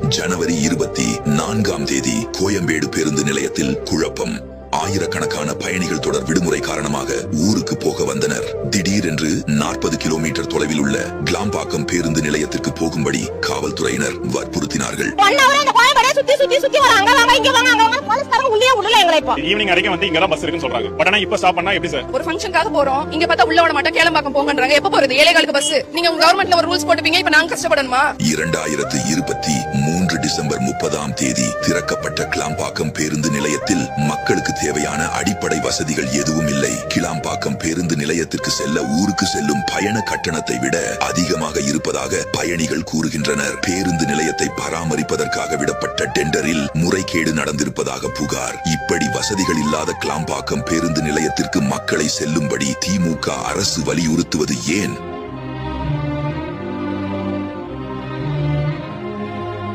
ஜனவரி 24 கோயம்பேடு பேருந்து நிலையத்தில் குழப்பம். ஆயிரக்கணக்கான பயணிகள் தொடர் விடுமுறை காரணமாக ஊருக்கு போக வந்தனர். திடீரென்று 40 கிலோமீட்டர் தொலைவில் உள்ள கிளாம்பாக்கம் பேருந்து நிலையத்திற்கு போகும்படி காவல்துறையினர் வற்புறுத்தினார்கள். ஈவினிங் வரைக்கும் வந்து இங்க தான் பஸ் இருக்குன்னு சொல்றாங்க. பட் ஆனா இப்ப ஸ்டாப் பண்ணா எப்படி சார்? ஒரு ஃபங்க்ஷனுக்காக போறோம், இங்க பார்த்தா உள்ள விட மாட்டோம், கேளம்பாக்கம் போங்கன்றாங்க. எப்ப போறது? ஏழைகளுக்கு பஸ். நீங்க உங்க கவர்மெண்ட்ல ஒரு ரூல்ஸ் போட்டுப்பீங்க, இப்ப நாங்க கஷ்டப்படணுமா? 2023 டிசம்பர் 30 திறக்கப்பட்ட கிளாம்பாக்கம் பேருந்து நிலையத்தில் மக்களுக்கு தேவையான அடிப்படை வசதிகள் எதுவும் இல்லை. கிளாம்பாக்கம் பேருந்து நிலையத்திற்கு செல்ல ஊருக்கு செல்லும் பயண கட்டணத்தை விட அதிகமாக இருப்பதாக பயணிகள் கூறுகின்றனர். பேருந்து நிலையத்தை பராமரிப்பதற்காக விடப்பட்ட டெண்டரில் முறைகேடு நடந்திருப்பதாக புகார். இப்படி வசதிகள் இல்லாத கிளாம்பாக்கம் பேருந்து நிலையத்திற்கு மக்களை செல்லும்படி திமுக அரசு வலியுறுத்துவது ஏன்?